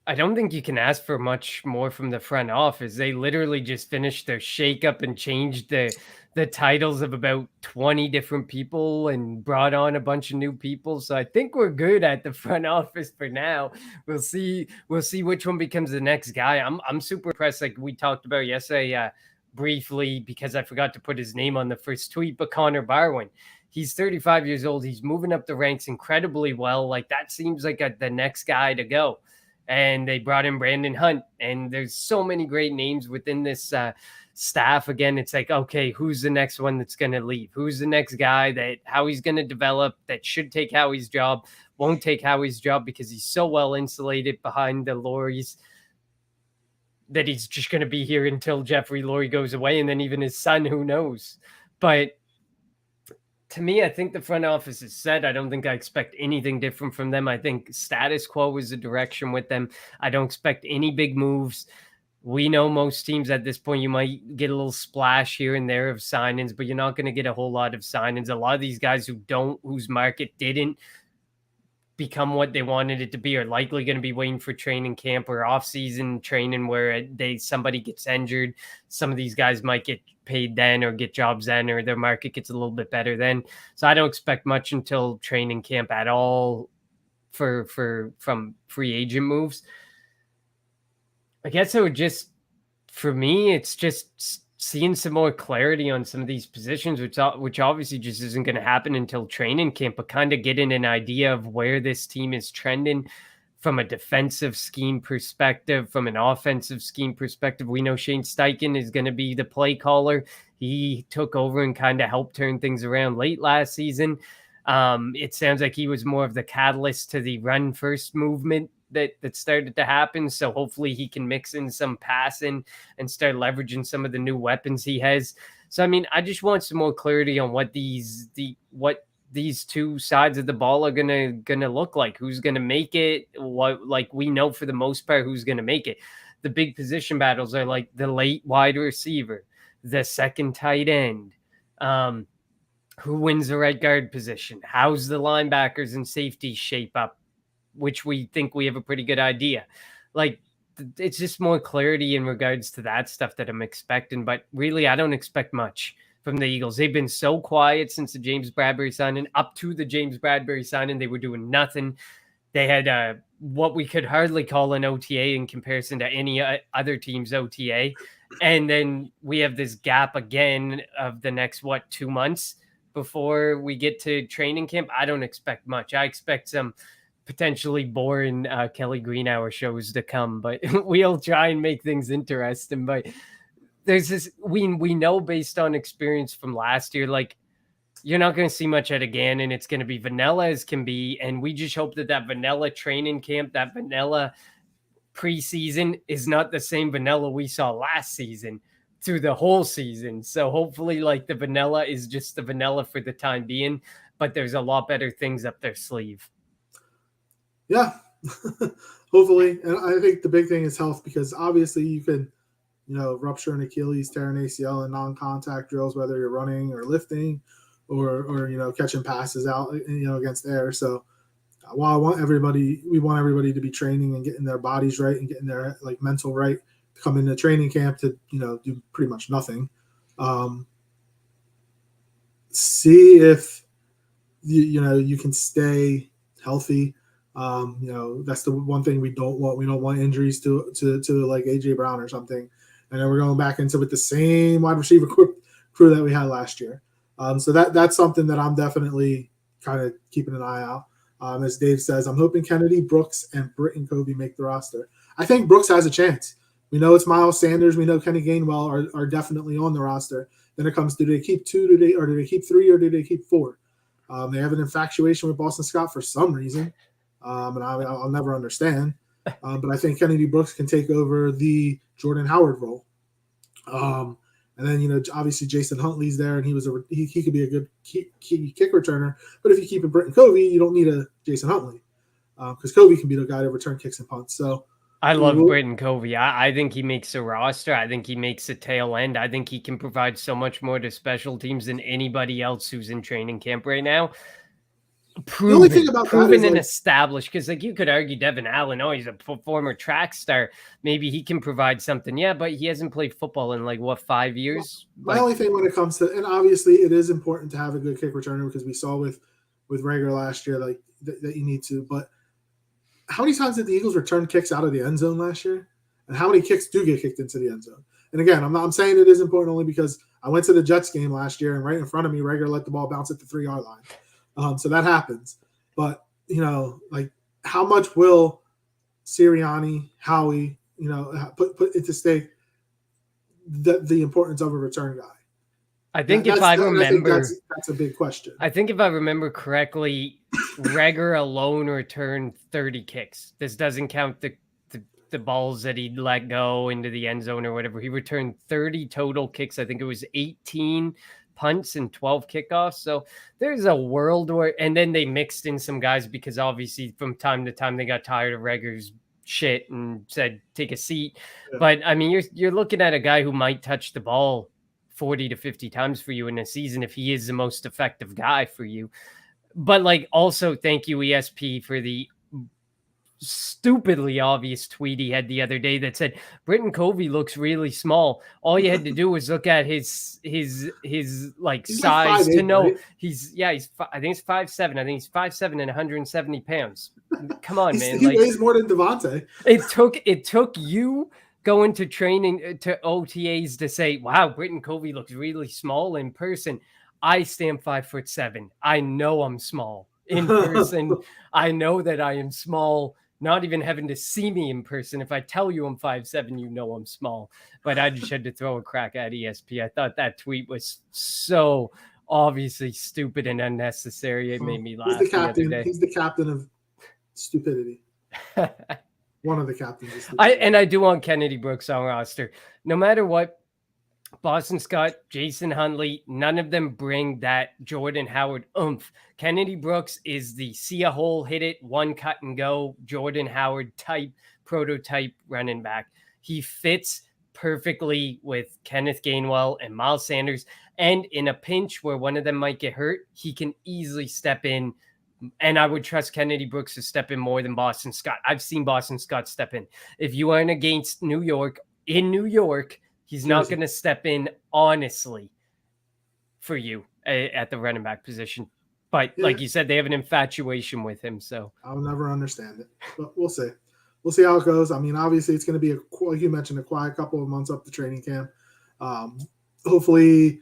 I don't think you can ask for much more from the front office. They literally just finished their shakeup and changed the titles of about 20 different people and brought on a bunch of new people. So I think we're good at the front office for now. We'll see which one becomes the next guy. I'm super impressed, like we talked about yesterday, briefly, because I forgot to put his name on the first tweet, but Connor Barwin. He's 35 years old. He's moving up the ranks incredibly well. Like that seems like the next guy to go. And they brought in Brandon Hunt, and there's so many great names within this staff. Again, it's like, okay, who's the next one that's going to leave? Who's the next guy that how he's going to develop that should take Howie's job, won't take Howie's job because he's so well insulated behind the Lorries that he's just going to be here until Jeffrey Lurie goes away, and then even his son, who knows? But to me, I think the front office is set. I don't think I expect anything different from them. I think status quo is the direction with them. I don't expect any big moves. We know most teams at this point, you might get a little splash here and there of signings, but you're not going to get a whole lot of signings. A lot of these guys whose market didn't become what they wanted it to be are likely going to be waiting for training camp or off-season training where somebody gets injured. Some of these guys might get paid then or get jobs then, or their market gets a little bit better then. So I don't expect much until training camp at all from free agent moves. I guess for me, it's just seeing some more clarity on some of these positions, which obviously just isn't going to happen until training camp, but kind of getting an idea of where this team is trending from a defensive scheme perspective, from an offensive scheme perspective. We know Shane Steichen is going to be the play caller. He took over and kind of helped turn things around late last season. It sounds like he was more of the catalyst to the run first movement that started to happen. So hopefully he can mix in some passing and start leveraging some of the new weapons he has. So, I mean, I just want some more clarity on what these two sides of the ball are gonna look like. Who's gonna make it? What, like, we know for the most part who's gonna make it. The big position battles are like the late wide receiver, the second tight end, who wins the right guard position, how's the linebackers and safeties shape up, which we think we have a pretty good idea. Like, it's just more clarity in regards to that stuff that I'm expecting. But really, I don't expect much from the Eagles. They've been so quiet since the James Bradbury signing. Up to the James Bradbury signing, they were doing nothing. They had what we could hardly call an OTA in comparison to any other team's OTA. And then we have this gap again of the next, 2 months before we get to training camp. I don't expect much. I expect some potentially boring Kelly Greenhour shows to come, but we'll try and make things interesting. But there's this, we know based on experience from last year, like, you're not going to see much at again, and it's going to be vanilla as can be. And we just hope that vanilla training camp, that vanilla preseason is not the same vanilla we saw last season through the whole season. So hopefully, like, the vanilla is just the vanilla for the time being, but there's a lot better things up their sleeve. Yeah, hopefully. And I think the big thing is health, because obviously you can, rupture an Achilles, tear an ACL in non-contact drills, whether you're running or lifting or catching passes out, against air. So while we want everybody to be training and getting their bodies right and getting their mental right to come into training camp to, do pretty much nothing. See if you can stay healthy. That's the one thing we don't want. We don't want injuries to like AJ Brown or something. And then we're going back into with the same wide receiver crew that we had last year. So that's something that I'm definitely kind of keeping an eye out. As Dave says, I'm hoping Kennedy, Brooks, and Britton Covey make the roster. I think Brooks has a chance. We know it's Miles Sanders. We know Kenny Gainwell are definitely on the roster. Then it comes, do they keep 2? Do they keep 3? Or do they keep 4? They have an infatuation with Boston Scott for some reason. And I'll never understand. But I think Kennedy Brooks can take over the Jordan Howard role. And then, obviously Jason Huntley's there, and he could be a good key kick returner. But if you keep it Britton Covey, you don't need a Jason Huntley, because Covey can be the guy to return kicks and punts. So I love Britton Covey. I think he makes a roster. I think he makes a tail end. I think he can provide so much more to special teams than anybody else who's in training camp right now. only thing about that proven is, and like, established, because like you could argue Devin Allen, oh, he's a former track star, maybe he can provide something. Yeah, but he hasn't played football in like what, 5 years? my only thing when it comes to, and obviously it is important to have a good kick returner, because we saw with Rager last year, like that you need to. But how many times did the Eagles return kicks out of the end zone last year? And how many kicks do get kicked into the end zone? And again, I'm saying it is important only because I went to the Jets game last year, and right in front of me, Rager let the ball bounce at the 3-yard line. So that happens. But, like, how much will Sirianni, Howie, put into stake the importance of a return guy? I think if I remember, that's a big question. I think if I remember correctly, Rager alone returned 30 kicks. This doesn't count the balls that he let go into the end zone or whatever. He returned 30 total kicks. I think it was 18 punts and 12 kickoffs. So there's a world where, and then they mixed in some guys because obviously from time to time they got tired of Rager's shit and said, take a seat. Yeah. But I mean, you're looking at a guy who might touch the ball 40 to 50 times for you in a season if he is the most effective guy for you. But like, also thank you ESP for the stupidly obvious tweet he had the other day that said Britton Covey looks really small. All you had to do was look at his like he's size like 5'8", to know, right? I think he's 5'7". I think he's 5'7" and 170 pounds. Come on, man. He weighs more than Devonta. It took you going to training to OTAs to say, wow, Britton Covey looks really small in person. I stand 5'7". I know I'm small in person. I know that I am small, not even having to see me in person. If I tell you I'm 5'7", you know I'm small. But I just had to throw a crack at ESP. I thought that tweet was so obviously stupid and unnecessary. It made me laugh. He's the captain. He's the captain of stupidity. One of the captains of stupidity. I do want Kennedy Brooks on roster. No matter what, Boston Scott, Jason Huntley, none of them bring that Jordan Howard oomph. Kennedy Brooks is the see a hole, hit it, one cut and go, Jordan Howard type, prototype running back. He fits perfectly with Kenneth Gainwell and Miles Sanders. And in a pinch where one of them might get hurt, he can easily step in. And I would trust Kennedy Brooks to step in more than Boston Scott. I've seen Boston Scott step in. If you aren't against New York, in New York, he's not going to step in honestly for you at the running back position. But like you said, they have an infatuation with him. So I'll never understand it, but we'll see. We'll see how it goes. I mean, obviously it's going to be, like you mentioned, a quiet couple of months up to training camp. Hopefully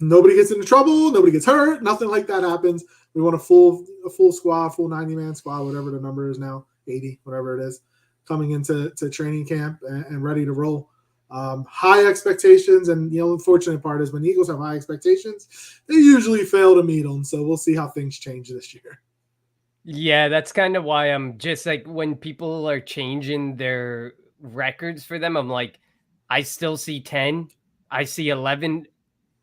nobody gets into trouble. Nobody gets hurt. Nothing like that happens. We want a full squad, full 90-man squad, whatever the number is now, 80, whatever it is, coming into training camp and ready to roll. High expectations, and the unfortunate part is when the Eagles have high expectations, they usually fail to meet them. So we'll see how things change this year. Yeah, that's kind of why I'm just like, when people are changing their records for them, I'm like, I still see 10. I see 11.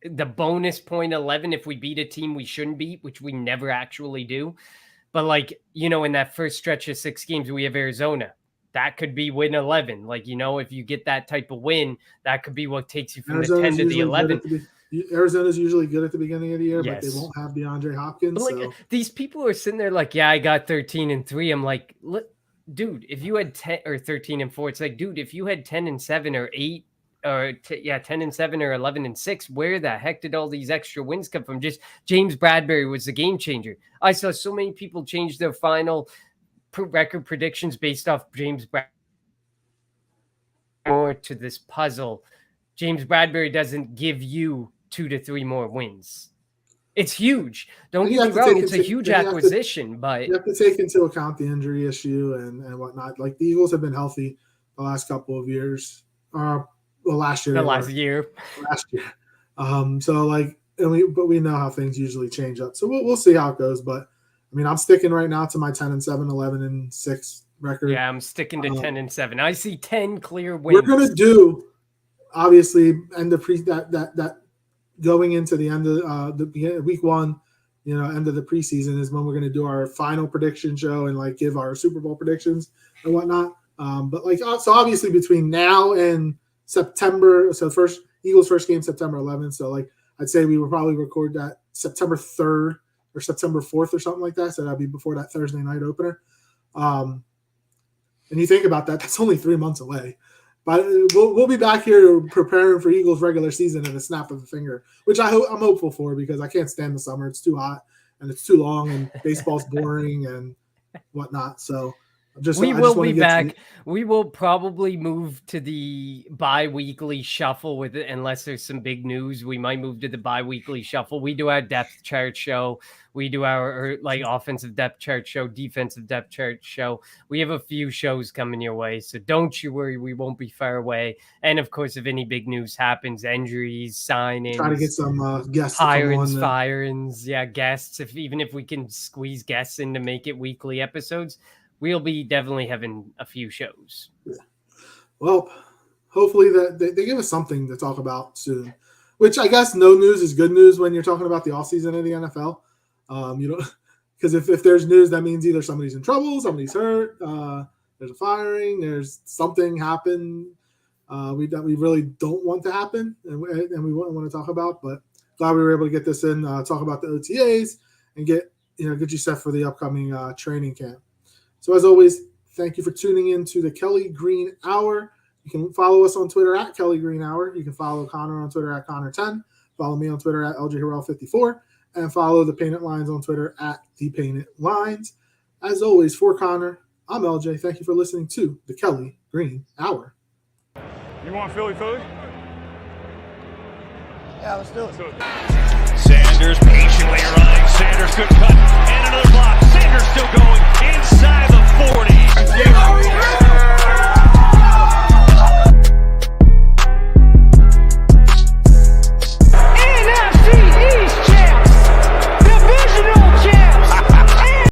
The bonus point 11 if we beat a team we shouldn't beat, which we never actually do. But like, in that first stretch of 6 games, we have Arizona. That could be win 11. Like, if you get that type of win, that could be what takes you from Arizona's the 10 to the 11. Arizona's usually good at the beginning of the year, Yes. but they won't have DeAndre Hopkins. But like, these people are sitting there like, yeah, I got 13-3. I'm like, dude, if you had 10 or 13-4, it's like, dude, if you had 10-7 or 8 or 10-7 or 11-6, where the heck did all these extra wins come from? Just James Bradbury was the game changer. I saw so many people change their final record predictions based off James Bradbury. More to this puzzle, James Bradbury doesn't give you 2 to 3 more wins. It's huge. Don't get me wrong; it's a huge acquisition, but you have to take into account the injury issue and whatnot. Like, the Eagles have been healthy the last couple of years. Last year. So like, but we know how things usually change up. So we'll see how it goes. But I mean, I'm sticking right now to my 10-7, 11-6 record. Yeah, I'm sticking to 10-7. I see 10 clear wins. We're gonna do, obviously, end of that going into the end of the beginning, week 1, end of the preseason is when we're gonna do our final prediction show and like give our Super Bowl predictions and whatnot. But like, so obviously between now and September, so Eagles first game September 11th. So like, I'd say we would probably record that September 3rd or or September 4th or something like that. So that'd be before that Thursday night opener. And you think about that, that's only 3 months away. But we'll be back here preparing for Eagles regular season in a snap of a finger, which I'm hopeful for because I can't stand the summer. It's too hot and it's too long and baseball's boring and whatnot. So we will be back. We will probably move to the bi-weekly shuffle with it, unless there's some big news. We might move to the bi-weekly shuffle. We do our depth chart show. We do our offensive depth chart show, defensive depth chart show. We have a few shows coming your way, so don't you worry. We won't be far away. And of course, if any big news happens, injuries, signings, try to get some guests, firings, guests. Even if we can squeeze guests in to make it weekly episodes, we'll be definitely having a few shows. Yeah. Well, hopefully that they give us something to talk about soon, which I guess no news is good news when you're talking about the offseason of the NFL. Because if there's news, that means either somebody's in trouble, somebody's hurt, there's a firing, there's something happened that we really don't want to happen and we wouldn't want to talk about. But glad we were able to get this in, talk about the OTAs and get you set for the upcoming training camp. So as always, thank you for tuning in to the Kelly Green Hour. You can follow us on Twitter at Kelly Green Hour. You can follow Connor on Twitter at Connor10. Follow me on Twitter at LJHarrell54. And follow the Painted Lines on Twitter at The Painted Lines. As always, for Connor, I'm LJ. Thank you for listening to the Kelly Green Hour. You want Philly? Yeah, let's do it. Sanders patiently running. Sanders, good cut. And another block. Sanders still going.